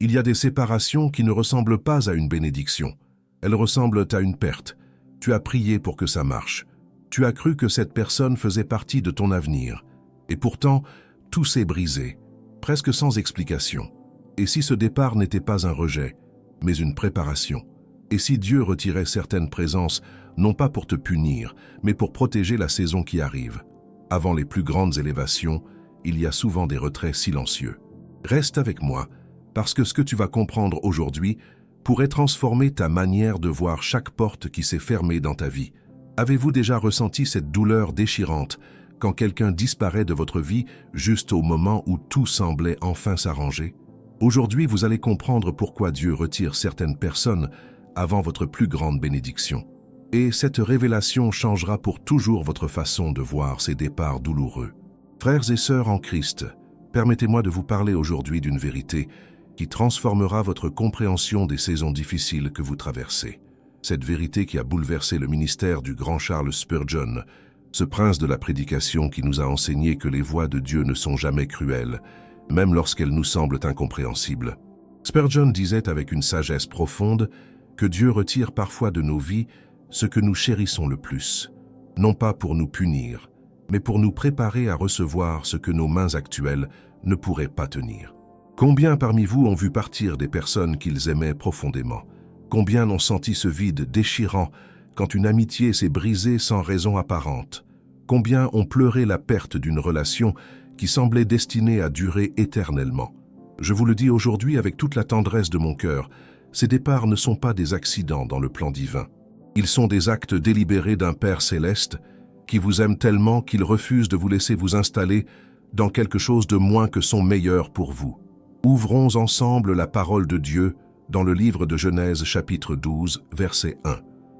Il y a des séparations qui ne ressemblent pas à une bénédiction. Elles ressemblent à une perte. Tu as prié pour que ça marche. Tu as cru que cette personne faisait partie de ton avenir. Et pourtant, tout s'est brisé, presque sans explication. Et si ce départ n'était pas un rejet, mais une préparation? Et si Dieu retirait certaines présences, non pas pour te punir, mais pour protéger la saison qui arrive? Avant les plus grandes élévations, il y a souvent des retraits silencieux. Reste avec moi, parce que ce que tu vas comprendre aujourd'hui pourrait transformer ta manière de voir chaque porte qui s'est fermée dans ta vie. Avez-vous déjà ressenti cette douleur déchirante quand quelqu'un disparaît de votre vie juste au moment où tout semblait enfin s'arranger? Aujourd'hui, vous allez comprendre pourquoi Dieu retire certaines personnes avant votre plus grande bénédiction. Et cette révélation changera pour toujours votre façon de voir ces départs douloureux. Frères et sœurs en Christ, permettez-moi de vous parler aujourd'hui d'une vérité qui transformera votre compréhension des saisons difficiles que vous traversez. Cette vérité qui a bouleversé le ministère du grand Charles Spurgeon, ce prince de la prédication qui nous a enseigné que les voies de Dieu ne sont jamais cruelles, même lorsqu'elles nous semblent incompréhensibles. Spurgeon disait avec une sagesse profonde que Dieu retire parfois de nos vies ce que nous chérissons le plus, non pas pour nous punir, mais pour nous préparer à recevoir ce que nos mains actuelles ne pourraient pas tenir. Combien parmi vous ont vu partir des personnes qu'ils aimaient profondément? Combien ont senti ce vide déchirant quand une amitié s'est brisée sans raison apparente? Combien ont pleuré la perte d'une relation qui semblait destinée à durer éternellement? Je vous le dis aujourd'hui avec toute la tendresse de mon cœur, ces départs ne sont pas des accidents dans le plan divin. Ils sont des actes délibérés d'un Père céleste qui vous aime tellement qu'il refuse de vous laisser vous installer dans quelque chose de moins que son meilleur pour vous. Ouvrons ensemble la parole de Dieu dans le livre de Genèse chapitre 12, verset 1.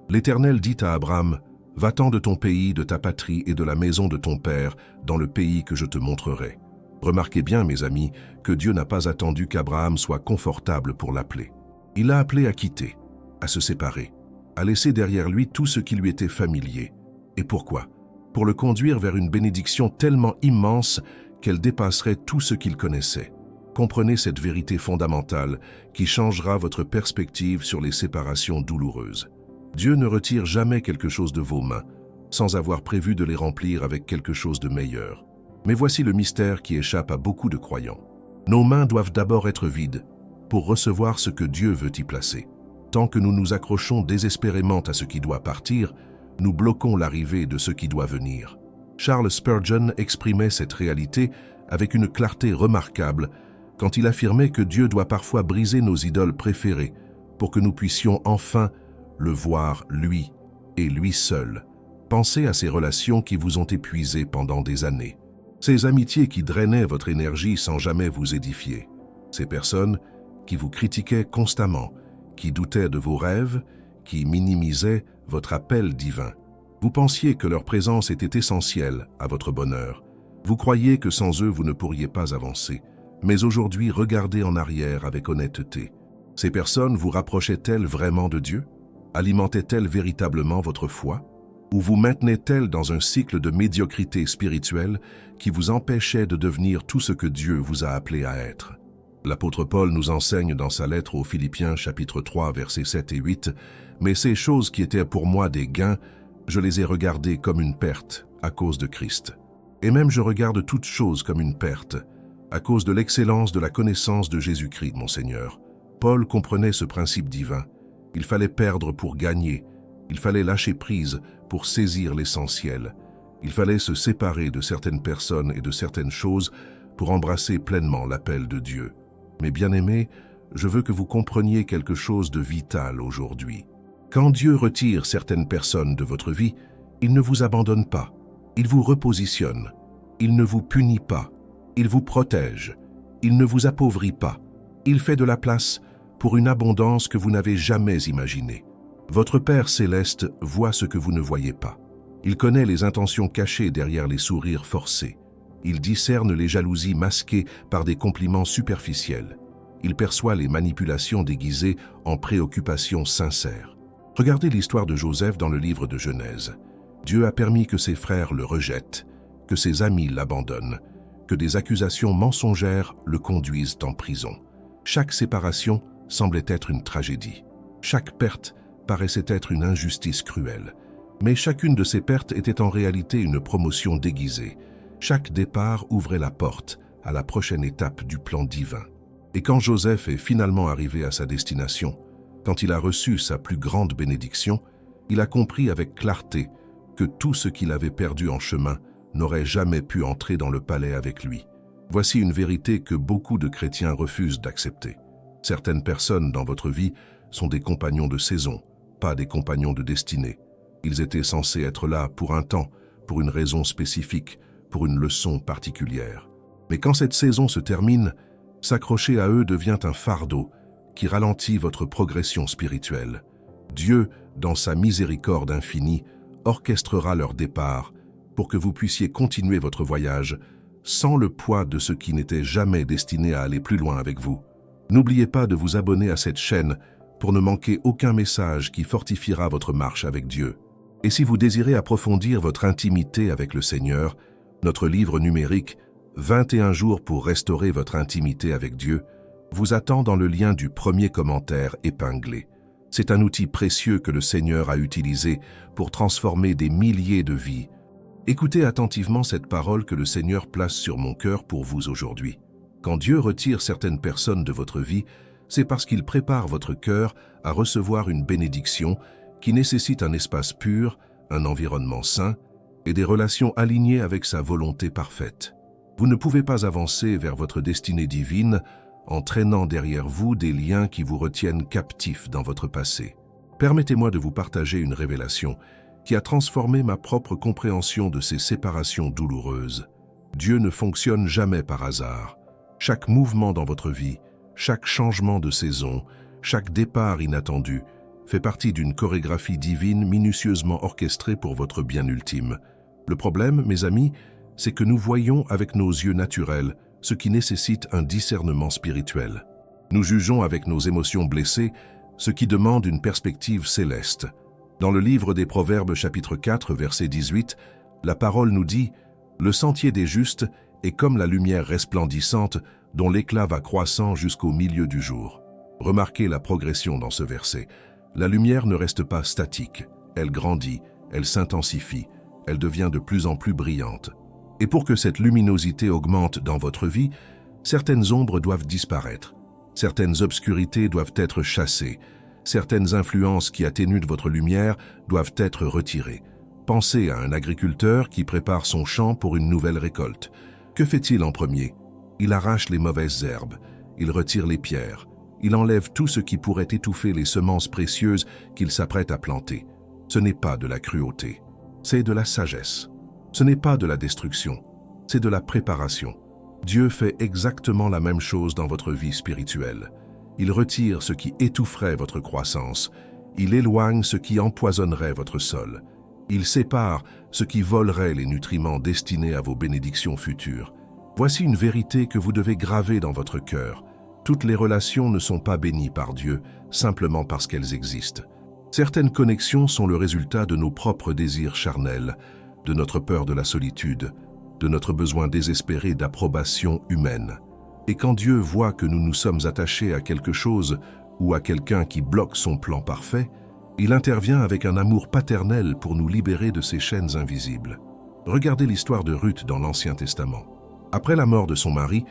L'Éternel dit à Abraham, « Va-t'en de ton pays, de ta patrie et de la maison de ton père, dans le pays que je te montrerai. » Remarquez bien, mes amis, que Dieu n'a pas attendu qu'Abraham soit confortable pour l'appeler. Il l'a appelé à quitter, à se séparer, à laisser derrière lui tout ce qui lui était familier. Et pourquoi? Pour le conduire vers une bénédiction tellement immense qu'elle dépasserait tout ce qu'il connaissait. Comprenez cette vérité fondamentale qui changera votre perspective sur les séparations douloureuses. Dieu ne retire jamais quelque chose de vos mains, sans avoir prévu de les remplir avec quelque chose de meilleur. Mais voici le mystère qui échappe à beaucoup de croyants. Nos mains doivent d'abord être vides pour recevoir ce que Dieu veut y placer. Tant que nous nous accrochons désespérément à ce qui doit partir, nous bloquons l'arrivée de ce qui doit venir. Charles Spurgeon exprimait cette réalité avec une clarté remarquable quand il affirmait que Dieu doit parfois briser nos idoles préférées pour que nous puissions enfin le voir lui et lui seul. Pensez à ces relations qui vous ont épuisé pendant des années. Ces amitiés qui drainaient votre énergie sans jamais vous édifier. Ces personnes qui vous critiquaient constamment, qui doutaient de vos rêves, qui minimisaient votre appel divin. Vous pensiez que leur présence était essentielle à votre bonheur. Vous croyiez que sans eux, vous ne pourriez pas avancer. Mais aujourd'hui, regardez en arrière avec honnêteté. Ces personnes vous rapprochaient-elles vraiment de Dieu? Alimentaient-elles véritablement votre foi? Ou vous maintenaient-elles dans un cycle de médiocrité spirituelle qui vous empêchait de devenir tout ce que Dieu vous a appelé à être? L'apôtre Paul nous enseigne dans sa lettre aux Philippiens chapitre 3 versets 7 et 8 « Mais ces choses qui étaient pour moi des gains, je les ai regardées comme une perte à cause de Christ. Et même je regarde toutes choses comme une perte, à cause de l'excellence de la connaissance de Jésus-Christ, mon Seigneur. » Paul comprenait ce principe divin. Il fallait perdre pour gagner. Il fallait lâcher prise pour saisir l'essentiel. Il fallait se séparer de certaines personnes et de certaines choses pour embrasser pleinement l'appel de Dieu. Mais bien-aimés, je veux que vous compreniez quelque chose de vital aujourd'hui. Quand Dieu retire certaines personnes de votre vie, il ne vous abandonne pas. Il vous repositionne. Il ne vous punit pas. Il vous protège. Il ne vous appauvrit pas. Il fait de la place pour une abondance que vous n'avez jamais imaginée. Votre Père céleste voit ce que vous ne voyez pas. Il connaît les intentions cachées derrière les sourires forcés. Il discerne les jalousies masquées par des compliments superficiels. Il perçoit les manipulations déguisées en préoccupations sincères. Regardez l'histoire de Joseph dans le livre de Genèse. Dieu a permis que ses frères le rejettent, que ses amis l'abandonnent, que des accusations mensongères le conduisent en prison. Chaque séparation semblait être une tragédie. Chaque perte paraissait être une injustice cruelle. Mais chacune de ces pertes était en réalité une promotion déguisée. Chaque départ ouvrait la porte à la prochaine étape du plan divin. Et quand Joseph est finalement arrivé à sa destination, quand il a reçu sa plus grande bénédiction, il a compris avec clarté que tout ce qu'il avait perdu en chemin n'aurait jamais pu entrer dans le palais avec lui. Voici une vérité que beaucoup de chrétiens refusent d'accepter. Certaines personnes dans votre vie sont des compagnons de saison, pas des compagnons de destinée. Ils étaient censés être là pour un temps, pour une raison spécifique, pour une leçon particulière. Mais quand cette saison se termine, s'accrocher à eux devient un fardeau qui ralentit votre progression spirituelle. Dieu, dans sa miséricorde infinie, orchestrera leur départ pour que vous puissiez continuer votre voyage sans le poids de ce qui n'était jamais destiné à aller plus loin avec vous. N'oubliez pas de vous abonner à cette chaîne pour ne manquer aucun message qui fortifiera votre marche avec Dieu. Et si vous désirez approfondir votre intimité avec le Seigneur, notre livre numérique « 21 jours pour restaurer votre intimité avec Dieu » vous attend dans le lien du premier commentaire épinglé. C'est un outil précieux que le Seigneur a utilisé pour transformer des milliers de vies. Écoutez attentivement cette parole que le Seigneur place sur mon cœur pour vous aujourd'hui. Quand Dieu retire certaines personnes de votre vie, c'est parce qu'il prépare votre cœur à recevoir une bénédiction qui nécessite un espace pur, un environnement sain et des relations alignées avec sa volonté parfaite. Vous ne pouvez pas avancer vers votre destinée divine en traînant derrière vous des liens qui vous retiennent captifs dans votre passé. Permettez-moi de vous partager une révélation qui a transformé ma propre compréhension de ces séparations douloureuses. Dieu ne fonctionne jamais par hasard. Chaque mouvement dans votre vie, chaque changement de saison, chaque départ inattendu fait partie d'une chorégraphie divine minutieusement orchestrée pour votre bien ultime. Le problème, mes amis, c'est que nous voyons avec nos yeux naturels ce qui nécessite un discernement spirituel. Nous jugeons avec nos émotions blessées ce qui demande une perspective céleste. Dans le livre des Proverbes chapitre 4, verset 18, la parole nous dit « Le sentier des justes est comme la lumière resplendissante dont l'éclat va croissant jusqu'au milieu du jour. » Remarquez la progression dans ce verset. La lumière ne reste pas statique, elle grandit, elle s'intensifie, elle devient de plus en plus brillante. Et pour que cette luminosité augmente dans votre vie, certaines ombres doivent disparaître, certaines obscurités doivent être chassées, certaines influences qui atténuent votre lumière doivent être retirées. Pensez à un agriculteur qui prépare son champ pour une nouvelle récolte. Que fait-il en premier? Il arrache les mauvaises herbes, il retire les pierres, il enlève tout ce qui pourrait étouffer les semences précieuses qu'il s'apprête à planter. Ce n'est pas de la cruauté, c'est de la sagesse. Ce n'est pas de la destruction, c'est de la préparation. Dieu fait exactement la même chose dans votre vie spirituelle. Il retire ce qui étoufferait votre croissance. Il éloigne ce qui empoisonnerait votre sol. Il sépare ce qui volerait les nutriments destinés à vos bénédictions futures. Voici une vérité que vous devez graver dans votre cœur. Toutes les relations ne sont pas bénies par Dieu, simplement parce qu'elles existent. Certaines connexions sont le résultat de nos propres désirs charnels, de notre peur de la solitude, de notre besoin désespéré d'approbation humaine. Et quand Dieu voit que nous nous sommes attachés à quelque chose ou à quelqu'un qui bloque son plan parfait, il intervient avec un amour paternel pour nous libérer de ces chaînes invisibles. Regardez l'histoire de Ruth dans l'Ancien Testament. Après la mort de son mari,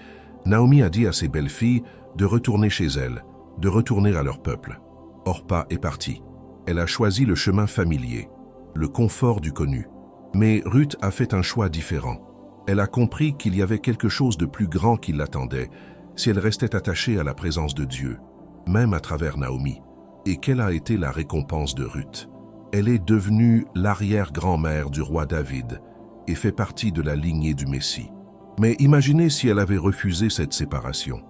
Naomi a dit à ses belles-filles de retourner chez elles, de retourner à leur peuple. Orpa est partie. Elle a choisi le chemin familier, le confort du connu. Mais Ruth a fait un choix différent. Elle a compris qu'il y avait quelque chose de plus grand qui l'attendait si elle restait attachée à la présence de Dieu, même à travers Naomi. Et quelle a été la récompense de Ruth? Elle est devenue l'arrière-grand-mère du roi David et fait partie de la lignée du Messie. Mais imaginez si elle avait refusé cette séparation.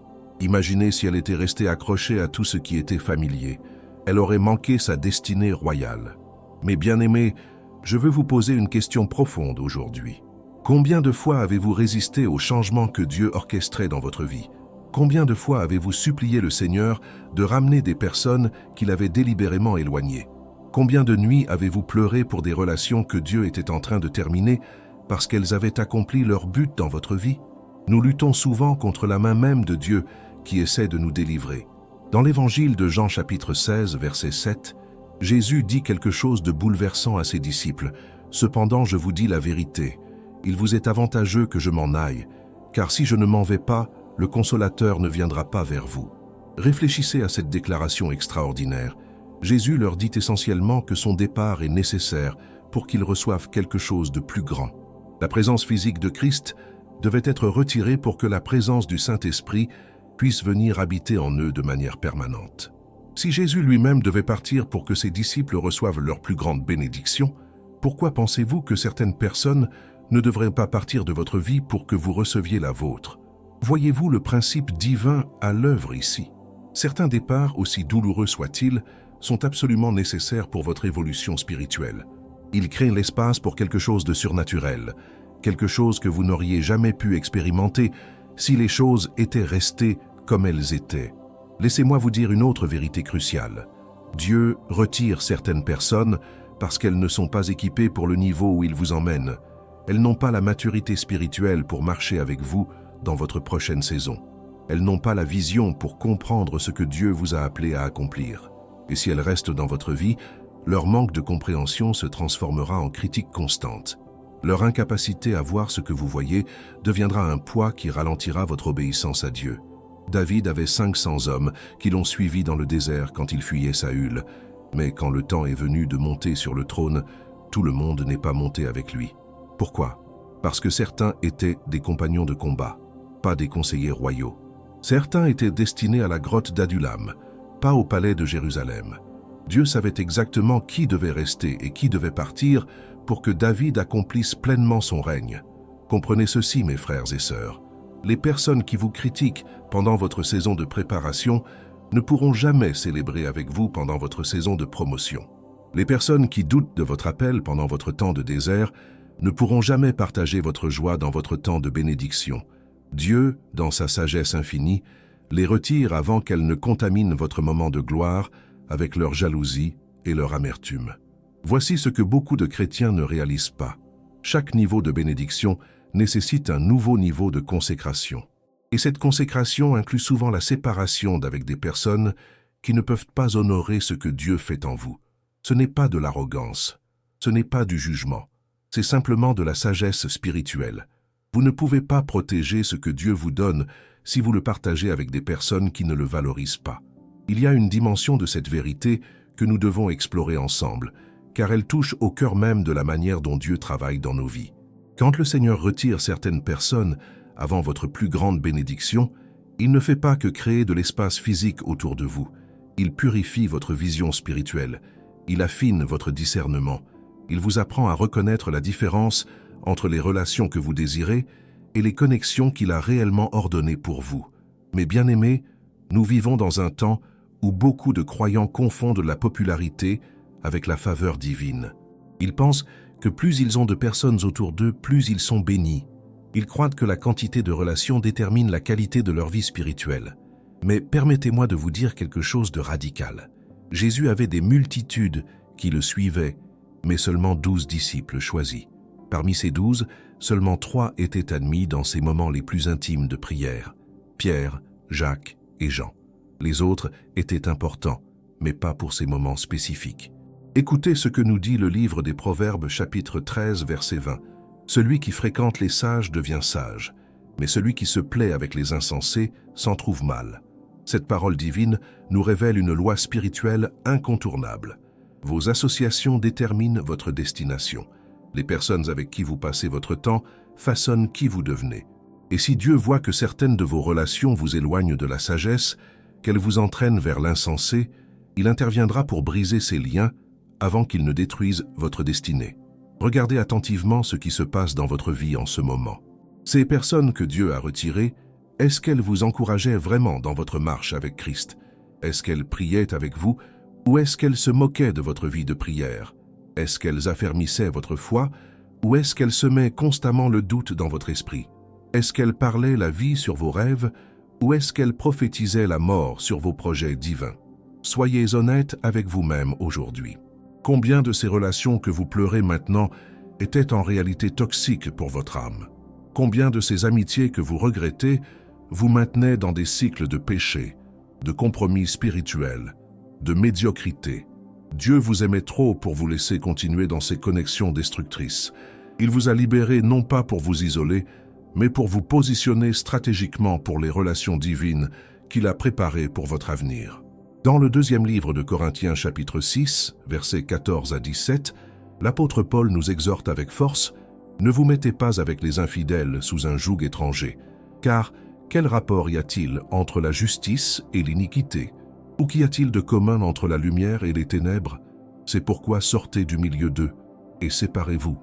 Imaginez si elle était restée accrochée à tout ce qui était familier. Elle aurait manqué sa destinée royale. Mes bien-aimés, je veux vous poser une question profonde aujourd'hui. Combien de fois avez-vous résisté au changement que Dieu orchestrait dans votre vie? Combien de fois avez-vous supplié le Seigneur de ramener des personnes qu'il avait délibérément éloignées? Combien de nuits avez-vous pleuré pour des relations que Dieu était en train de terminer parce qu'elles avaient accompli leur but dans votre vie? Nous luttons souvent contre la main même de Dieu qui essaie de nous délivrer. Dans l'évangile de Jean chapitre 16, verset 7, Jésus dit quelque chose de bouleversant à ses disciples. « Cependant, je vous dis la vérité. Il vous est avantageux que je m'en aille, car si je ne m'en vais pas, le Consolateur ne viendra pas vers vous. » Réfléchissez à cette déclaration extraordinaire. Jésus leur dit essentiellement que son départ est nécessaire pour qu'ils reçoivent quelque chose de plus grand. La présence physique de Christ devait être retirée pour que la présence du Saint-Esprit puisse venir habiter en eux de manière permanente. Si Jésus lui-même devait partir pour que ses disciples reçoivent leur plus grande bénédiction, pourquoi pensez-vous que certaines personnes ne devraient pas partir de votre vie pour que vous receviez la vôtre? Voyez-vous le principe divin à l'œuvre ici? Certains départs, aussi douloureux soient-ils, sont absolument nécessaires pour votre évolution spirituelle. Ils créent l'espace pour quelque chose de surnaturel, quelque chose que vous n'auriez jamais pu expérimenter si les choses étaient restées comme elles étaient. Laissez-moi vous dire une autre vérité cruciale. Dieu retire certaines personnes parce qu'elles ne sont pas équipées pour le niveau où il vous emmène. Elles n'ont pas la maturité spirituelle pour marcher avec vous dans votre prochaine saison. Elles n'ont pas la vision pour comprendre ce que Dieu vous a appelé à accomplir. Et si elles restent dans votre vie, leur manque de compréhension se transformera en critique constante. Leur incapacité à voir ce que vous voyez deviendra un poids qui ralentira votre obéissance à Dieu. David avait 500 hommes qui l'ont suivi dans le désert quand il fuyait Saül. Mais quand le temps est venu de monter sur le trône, tout le monde n'est pas monté avec lui. Pourquoi? Parce que certains étaient des compagnons de combat, pas des conseillers royaux. Certains étaient destinés à la grotte d'Adulam, pas au palais de Jérusalem. Dieu savait exactement qui devait rester et qui devait partir pour que David accomplisse pleinement son règne. Comprenez ceci, mes frères et sœurs. Les personnes qui vous critiquent pendant votre saison de préparation ne pourront jamais célébrer avec vous pendant votre saison de promotion. Les personnes qui doutent de votre appel pendant votre temps de désert ne pourront jamais partager votre joie dans votre temps de bénédiction. Dieu, dans sa sagesse infinie, les retire avant qu'elles ne contaminent votre moment de gloire avec leur jalousie et leur amertume. Voici ce que beaucoup de chrétiens ne réalisent pas. Chaque niveau de bénédiction nécessite un nouveau niveau de consécration. Et cette consécration inclut souvent la séparation d'avec des personnes qui ne peuvent pas honorer ce que Dieu fait en vous. Ce n'est pas de l'arrogance, ce n'est pas du jugement, c'est simplement de la sagesse spirituelle. Vous ne pouvez pas protéger ce que Dieu vous donne si vous le partagez avec des personnes qui ne le valorisent pas. Il y a une dimension de cette vérité que nous devons explorer ensemble, car elle touche au cœur même de la manière dont Dieu travaille dans nos vies. Quand le Seigneur retire certaines personnes avant votre plus grande bénédiction, il ne fait pas que créer de l'espace physique autour de vous. Il purifie votre vision spirituelle. Il affine votre discernement. Il vous apprend à reconnaître la différence entre les relations que vous désirez et les connexions qu'il a réellement ordonnées pour vous. Mes bien-aimés, nous vivons dans un temps où beaucoup de croyants confondent la popularité avec la faveur divine. Ils pensent que plus ils ont de personnes autour d'eux, plus ils sont bénis. Ils croient que la quantité de relations détermine la qualité de leur vie spirituelle. Mais permettez-moi de vous dire quelque chose de radical. Jésus avait des multitudes qui le suivaient, mais seulement 12 disciples choisis. Parmi ces 12, seulement 3 étaient admis dans ces moments les plus intimes de prière: Pierre, Jacques et Jean. Les autres étaient importants, mais pas pour ces moments spécifiques. Écoutez ce que nous dit le livre des Proverbes, chapitre 13, verset 20. « Celui qui fréquente les sages devient sage, mais celui qui se plaît avec les insensés s'en trouve mal. » Cette parole divine nous révèle une loi spirituelle incontournable. Vos associations déterminent votre destination. Les personnes avec qui vous passez votre temps façonnent qui vous devenez. Et si Dieu voit que certaines de vos relations vous éloignent de la sagesse, qu'elles vous entraînent vers l'insensé, il interviendra pour briser ces liens avant qu'ils ne détruisent votre destinée. Regardez attentivement ce qui se passe dans votre vie en ce moment. Ces personnes que Dieu a retirées, est-ce qu'elles vous encourageaient vraiment dans votre marche avec Christ? Est-ce qu'elles priaient avec vous ou est-ce qu'elles se moquaient de votre vie de prière? Est-ce qu'elles affermissaient votre foi ou est-ce qu'elles semaient constamment le doute dans votre esprit? Est-ce qu'elles parlaient la vie sur vos rêves ou est-ce qu'elles prophétisaient la mort sur vos projets divins? Soyez honnête avec vous-même aujourd'hui. Combien de ces relations que vous pleurez maintenant étaient en réalité toxiques pour votre âme? Combien de ces amitiés que vous regrettez vous maintenez dans des cycles de péché, de compromis spirituels, de médiocrité. Dieu vous aimait trop pour vous laisser continuer dans ces connexions destructrices. Il vous a libéré non pas pour vous isoler, mais pour vous positionner stratégiquement pour les relations divines qu'il a préparées pour votre avenir. Dans le deuxième livre de Corinthiens chapitre 6, versets 14 à 17, l'apôtre Paul nous exhorte avec force: « Ne vous mettez pas avec les infidèles sous un joug étranger, car quel rapport y a-t-il entre la justice et l'iniquité? Ou qu'y a-t-il de commun entre la lumière et les ténèbres? C'est pourquoi sortez du milieu d'eux et séparez-vous,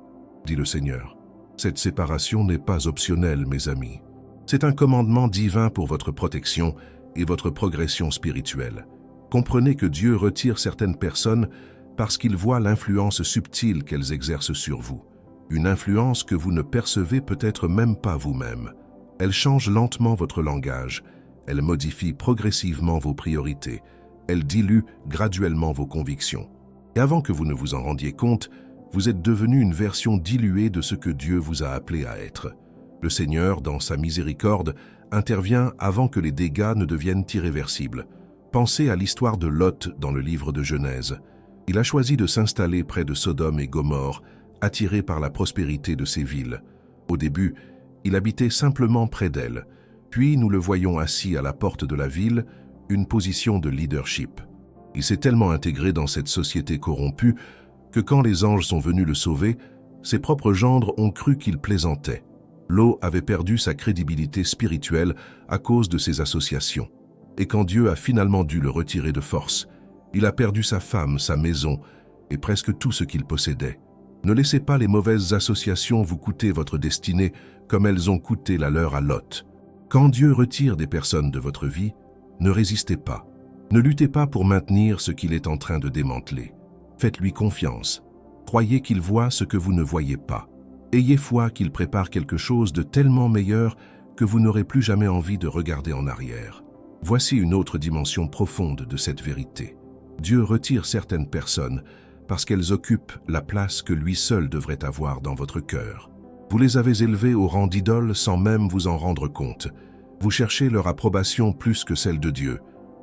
dit le Seigneur. » Cette séparation n'est pas optionnelle, mes amis. C'est un commandement divin pour votre protection et votre progression spirituelle. Comprenez que Dieu retire certaines personnes parce qu'il voit l'influence subtile qu'elles exercent sur vous. Une influence que vous ne percevez peut-être même pas vous-même. Elle change lentement votre langage, elle modifie progressivement vos priorités, elle dilue graduellement vos convictions. Et avant que vous ne vous en rendiez compte, vous êtes devenu une version diluée de ce que Dieu vous a appelé à être. Le Seigneur, dans sa miséricorde, intervient avant que les dégâts ne deviennent irréversibles. Pensez à l'histoire de Lot dans le livre de Genèse. Il a choisi de s'installer près de Sodome et Gomorrhe, attiré par la prospérité de ces villes. Au début, il habitait simplement près d'elles. Puis nous le voyons assis à la porte de la ville, une position de leadership. Il s'est tellement intégré dans cette société corrompue que quand les anges sont venus le sauver, ses propres gendres ont cru qu'il plaisantait. Lot avait perdu sa crédibilité spirituelle à cause de ses associations. Et quand Dieu a finalement dû le retirer de force, il a perdu sa femme, sa maison et presque tout ce qu'il possédait. Ne laissez pas les mauvaises associations vous coûter votre destinée comme elles ont coûté la leur à Lot. Quand Dieu retire des personnes de votre vie, ne résistez pas. Ne luttez pas pour maintenir ce qu'il est en train de démanteler. Faites-lui confiance. Croyez qu'il voit ce que vous ne voyez pas. Ayez foi qu'il prépare quelque chose de tellement meilleur que vous n'aurez plus jamais envie de regarder en arrière. Voici une autre dimension profonde de cette vérité. Dieu retire certaines personnes parce qu'elles occupent la place que lui seul devrait avoir dans votre cœur. Vous les avez élevées au rang d'idoles sans même vous en rendre compte. Vous cherchez leur approbation plus que celle de Dieu.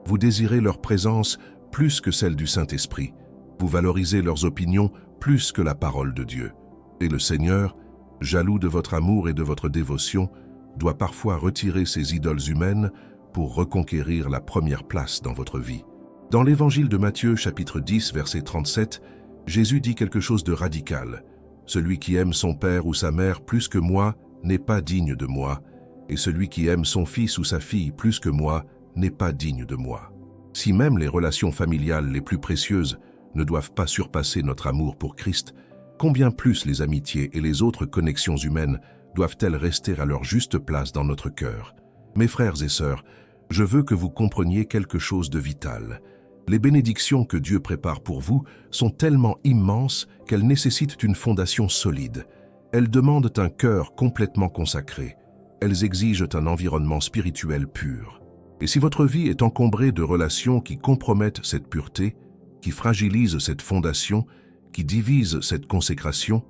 Vous désirez leur présence plus que celle du Saint-Esprit. Vous valorisez leurs opinions plus que la parole de Dieu. Et le Seigneur, jaloux de votre amour et de votre dévotion, doit parfois retirer ces idoles humaines pour reconquérir la première place dans votre vie. Dans l'évangile de Matthieu, chapitre 10, verset 37, Jésus dit quelque chose de radical. « Celui qui aime son père ou sa mère plus que moi n'est pas digne de moi, et celui qui aime son fils ou sa fille plus que moi n'est pas digne de moi. » Si même les relations familiales les plus précieuses ne doivent pas surpasser notre amour pour Christ, combien plus les amitiés et les autres connexions humaines doivent-elles rester à leur juste place dans notre cœur? Mes frères et sœurs, je veux que vous compreniez quelque chose de vital. Les bénédictions que Dieu prépare pour vous sont tellement immenses qu'elles nécessitent une fondation solide. Elles demandent un cœur complètement consacré. Elles exigent un environnement spirituel pur. Et si votre vie est encombrée de relations qui compromettent cette pureté, qui fragilisent cette fondation, qui divisent cette consécration,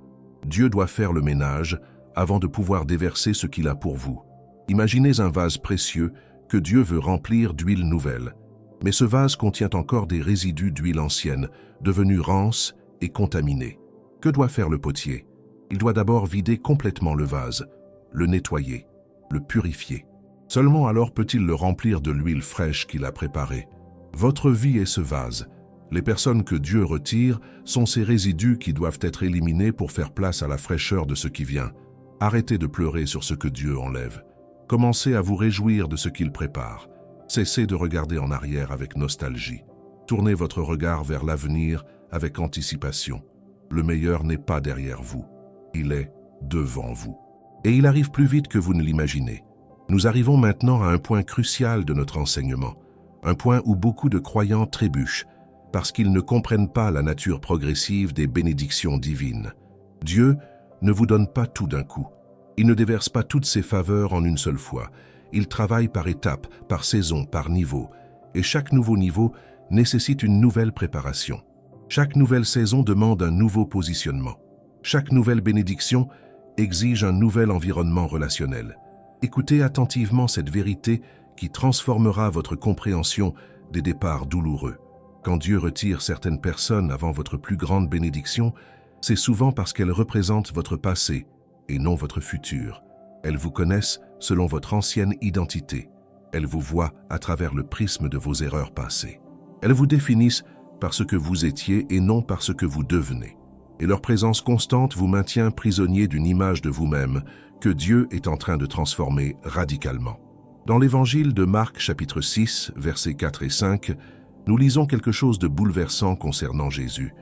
Dieu doit faire le ménage avant de pouvoir déverser ce qu'il a pour vous. Imaginez un vase précieux que Dieu veut remplir d'huile nouvelle. Mais ce vase contient encore des résidus d'huile ancienne, devenus rances et contaminés. Que doit faire le potier? Il doit d'abord vider complètement le vase, le nettoyer, le purifier. Seulement alors peut-il le remplir de l'huile fraîche qu'il a préparée. Votre vie est ce vase. Les personnes que Dieu retire sont ces résidus qui doivent être éliminés pour faire place à la fraîcheur de ce qui vient. Arrêtez de pleurer sur ce que Dieu enlève. Commencez à vous réjouir de ce qu'il prépare. Cessez de regarder en arrière avec nostalgie. Tournez votre regard vers l'avenir avec anticipation. Le meilleur n'est pas derrière vous, il est devant vous. Et il arrive plus vite que vous ne l'imaginez. Nous arrivons maintenant à un point crucial de notre enseignement, un point où beaucoup de croyants trébuchent, parce qu'ils ne comprennent pas la nature progressive des bénédictions divines. Dieu ne vous donne pas tout d'un coup. Il ne déverse pas toutes ses faveurs en une seule fois. Il travaille par étapes, par saison, par niveau. Et chaque nouveau niveau nécessite une nouvelle préparation. Chaque nouvelle saison demande un nouveau positionnement. Chaque nouvelle bénédiction exige un nouvel environnement relationnel. Écoutez attentivement cette vérité qui transformera votre compréhension des départs douloureux. Quand Dieu retire certaines personnes avant votre plus grande bénédiction, c'est souvent parce qu'elles représentent votre passé et non votre futur. Elles vous connaissent selon votre ancienne identité. Elles vous voient à travers le prisme de vos erreurs passées. Elles vous définissent par ce que vous étiez et non par ce que vous devenez. Et leur présence constante vous maintient prisonnier d'une image de vous-même que Dieu est en train de transformer radicalement. Dans l'évangile de Marc chapitre 6, versets 4 et 5, nous lisons quelque chose de bouleversant concernant Jésus.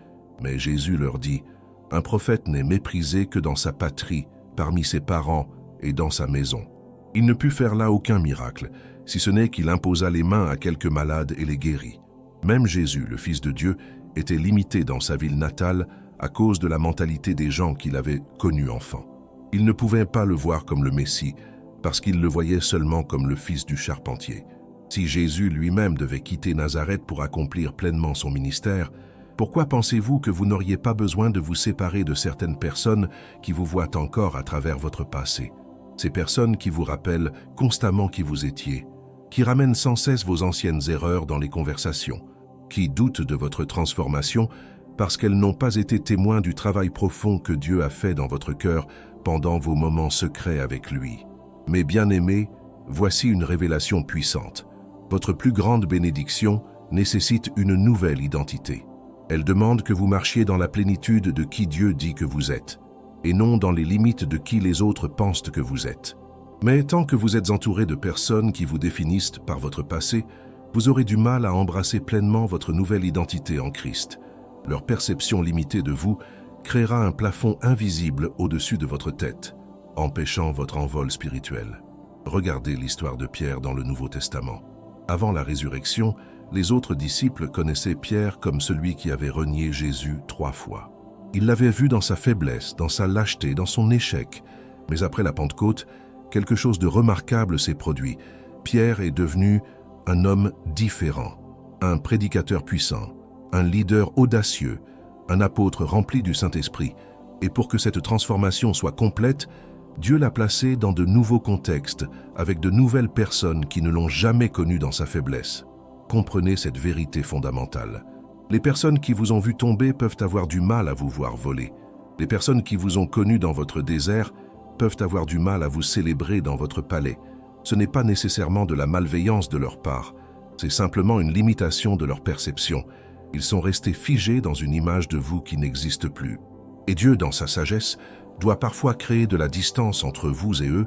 Mais Jésus leur dit, « Un prophète n'est méprisé que dans sa patrie, parmi ses parents et dans sa maison. » Il ne put faire là aucun miracle, si ce n'est qu'il imposa les mains à quelques malades et les guérit. Même Jésus, le Fils de Dieu, était limité dans sa ville natale à cause de la mentalité des gens qu'il avait connus enfant. Ils ne pouvaient pas le voir comme le Messie, parce qu'ils le voyaient seulement comme le fils du charpentier. Si Jésus lui-même devait quitter Nazareth pour accomplir pleinement son ministère, pourquoi pensez-vous que vous n'auriez pas besoin de vous séparer de certaines personnes qui vous voient encore à travers votre passé? Ces personnes qui vous rappellent constamment qui vous étiez, qui ramènent sans cesse vos anciennes erreurs dans les conversations, qui doutent de votre transformation parce qu'elles n'ont pas été témoins du travail profond que Dieu a fait dans votre cœur pendant vos moments secrets avec lui. Mes bien-aimés, voici une révélation puissante. Votre plus grande bénédiction nécessite une nouvelle identité. Elle demande que vous marchiez dans la plénitude de qui Dieu dit que vous êtes, et non dans les limites de qui les autres pensent que vous êtes. Mais tant que vous êtes entouré de personnes qui vous définissent par votre passé, vous aurez du mal à embrasser pleinement votre nouvelle identité en Christ. Leur perception limitée de vous créera un plafond invisible au-dessus de votre tête, empêchant votre envol spirituel. Regardez l'histoire de Pierre dans le Nouveau Testament. Avant la résurrection, les autres disciples connaissaient Pierre comme celui qui avait renié Jésus 3 fois. Ils l'avaient vu dans sa faiblesse, dans sa lâcheté, dans son échec. Mais après la Pentecôte, quelque chose de remarquable s'est produit. Pierre est devenu un homme différent, un prédicateur puissant, un leader audacieux, un apôtre rempli du Saint-Esprit. Et pour que cette transformation soit complète, Dieu l'a placé dans de nouveaux contextes, avec de nouvelles personnes qui ne l'ont jamais connu dans sa faiblesse. Comprenez cette vérité fondamentale. Les personnes qui vous ont vu tomber peuvent avoir du mal à vous voir voler. Les personnes qui vous ont connu dans votre désert peuvent avoir du mal à vous célébrer dans votre palais. Ce n'est pas nécessairement de la malveillance de leur part, c'est simplement une limitation de leur perception. Ils sont restés figés dans une image de vous qui n'existe plus. Et Dieu, dans sa sagesse, doit parfois créer de la distance entre vous et eux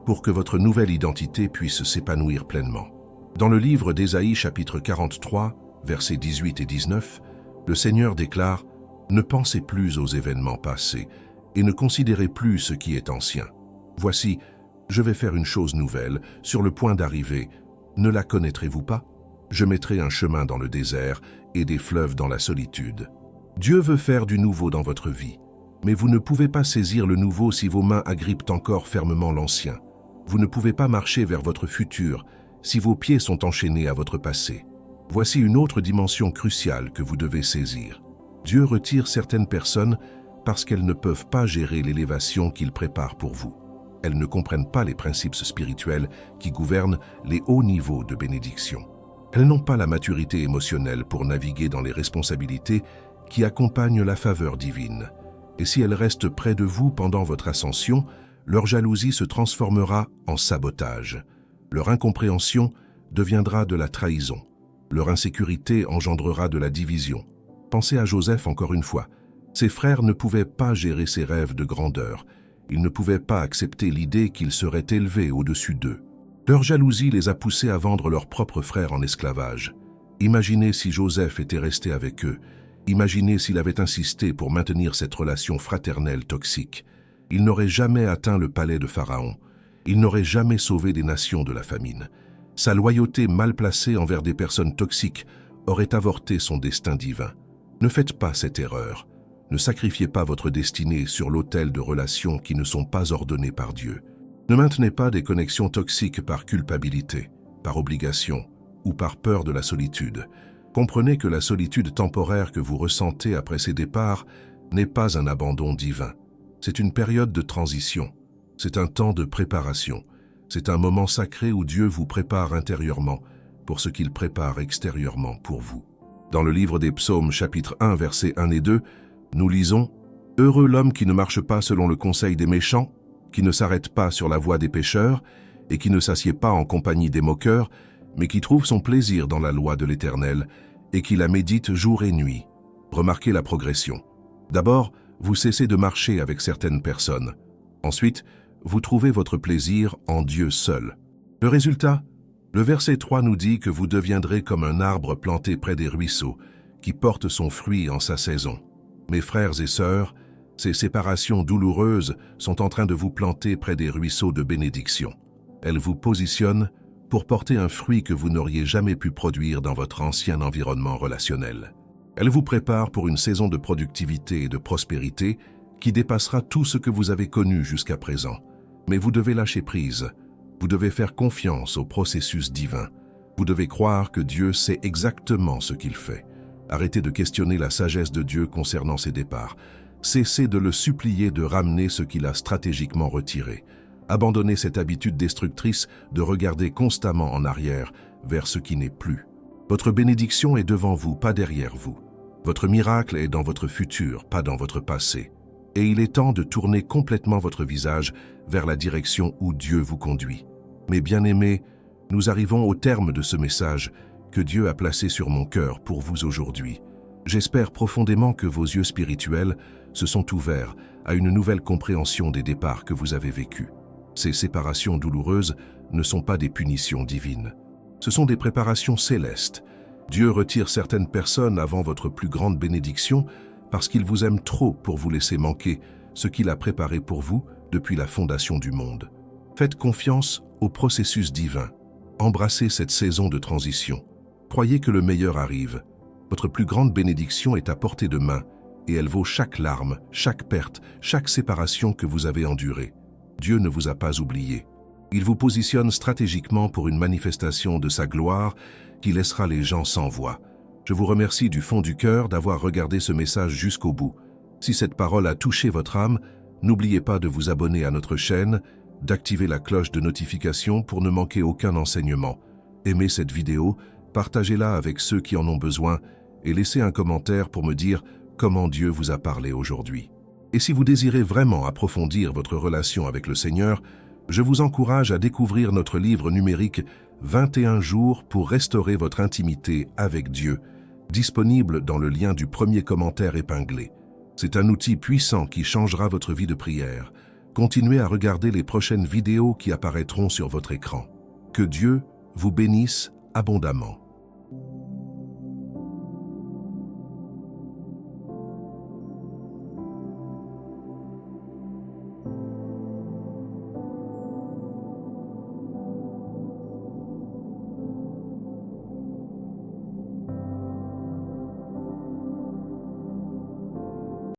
pour que votre nouvelle identité puisse s'épanouir pleinement. Dans le livre d'Ésaïe chapitre 43, versets 18 et 19, le Seigneur déclare « Ne pensez plus aux événements passés et ne considérez plus ce qui est ancien. Voici, je vais faire une chose nouvelle, sur le point d'arriver. Ne la connaîtrez-vous pas? Je mettrai un chemin dans le désert et des fleuves dans la solitude. » Dieu veut faire du nouveau dans votre vie, mais vous ne pouvez pas saisir le nouveau si vos mains agrippent encore fermement l'ancien. Vous ne pouvez pas marcher vers votre futur si vos pieds sont enchaînés à votre passé. Voici une autre dimension cruciale que vous devez saisir. Dieu retire certaines personnes parce qu'elles ne peuvent pas gérer l'élévation qu'il prépare pour vous. Elles ne comprennent pas les principes spirituels qui gouvernent les hauts niveaux de bénédiction. Elles n'ont pas la maturité émotionnelle pour naviguer dans les responsabilités qui accompagnent la faveur divine. Et si elles restent près de vous pendant votre ascension, leur jalousie se transformera en sabotage. Leur incompréhension deviendra de la trahison. Leur insécurité engendrera de la division. Pensez à Joseph encore une fois. Ses frères ne pouvaient pas gérer ses rêves de grandeur. Ils ne pouvaient pas accepter l'idée qu'ils seraient élevés au-dessus d'eux. Leur jalousie les a poussés à vendre leurs propres frères en esclavage. Imaginez si Joseph était resté avec eux. Imaginez s'il avait insisté pour maintenir cette relation fraternelle toxique. Il n'aurait jamais atteint le palais de Pharaon. Il n'aurait jamais sauvé des nations de la famine. Sa loyauté mal placée envers des personnes toxiques aurait avorté son destin divin. Ne faites pas cette erreur. Ne sacrifiez pas votre destinée sur l'autel de relations qui ne sont pas ordonnées par Dieu. Ne maintenez pas des connexions toxiques par culpabilité, par obligation ou par peur de la solitude. Comprenez que la solitude temporaire que vous ressentez après ces départs n'est pas un abandon divin. C'est une période de transition. C'est un temps de préparation. C'est un moment sacré où Dieu vous prépare intérieurement pour ce qu'il prépare extérieurement pour vous. Dans le livre des Psaumes, chapitre 1, versets 1 et 2, nous lisons « Heureux l'homme qui ne marche pas selon le conseil des méchants, qui ne s'arrête pas sur la voie des pécheurs, et qui ne s'assied pas en compagnie des moqueurs, mais qui trouve son plaisir dans la loi de l'Éternel, et qui la médite jour et nuit. » Remarquez la progression. D'abord, vous cessez de marcher avec certaines personnes. Ensuite, vous trouvez votre plaisir en Dieu seul. Le résultat? Le verset 3 nous dit que vous deviendrez comme un arbre planté près des ruisseaux, qui porte son fruit en sa saison. Mes frères et sœurs, ces séparations douloureuses sont en train de vous planter près des ruisseaux de bénédiction. Elles vous positionnent pour porter un fruit que vous n'auriez jamais pu produire dans votre ancien environnement relationnel. Elles vous préparent pour une saison de productivité et de prospérité qui dépassera tout ce que vous avez connu jusqu'à présent. Mais vous devez lâcher prise. Vous devez faire confiance au processus divin. Vous devez croire que Dieu sait exactement ce qu'il fait. Arrêtez de questionner la sagesse de Dieu concernant ses départs. Cessez de le supplier de ramener ce qu'il a stratégiquement retiré. Abandonnez cette habitude destructrice de regarder constamment en arrière vers ce qui n'est plus. Votre bénédiction est devant vous, pas derrière vous. Votre miracle est dans votre futur, pas dans votre passé. Et il est temps de tourner complètement votre visage vers la direction où Dieu vous conduit. Mes bien-aimés, nous arrivons au terme de ce message que Dieu a placé sur mon cœur pour vous aujourd'hui. J'espère profondément que vos yeux spirituels se sont ouverts à une nouvelle compréhension des départs que vous avez vécus. Ces séparations douloureuses ne sont pas des punitions divines. Ce sont des préparations célestes. Dieu retire certaines personnes avant votre plus grande bénédiction parce qu'il vous aime trop pour vous laisser manquer ce qu'il a préparé pour vous depuis la fondation du monde. Faites confiance au processus divin. Embrassez cette saison de transition. Croyez que le meilleur arrive. Votre plus grande bénédiction est à portée de main et elle vaut chaque larme, chaque perte, chaque séparation que vous avez endurée. Dieu ne vous a pas oublié. Il vous positionne stratégiquement pour une manifestation de sa gloire qui laissera les gens sans voix. Je vous remercie du fond du cœur d'avoir regardé ce message jusqu'au bout. Si cette parole a touché votre âme, n'oubliez pas de vous abonner à notre chaîne, d'activer la cloche de notification pour ne manquer aucun enseignement. Aimez cette vidéo, partagez-la avec ceux qui en ont besoin et laissez un commentaire pour me dire comment Dieu vous a parlé aujourd'hui. Et si vous désirez vraiment approfondir votre relation avec le Seigneur, je vous encourage à découvrir notre livre numérique 21 jours pour restaurer votre intimité avec Dieu, disponible dans le lien du premier commentaire épinglé. C'est un outil puissant qui changera votre vie de prière. Continuez à regarder les prochaines vidéos qui apparaîtront sur votre écran. Que Dieu vous bénisse abondamment.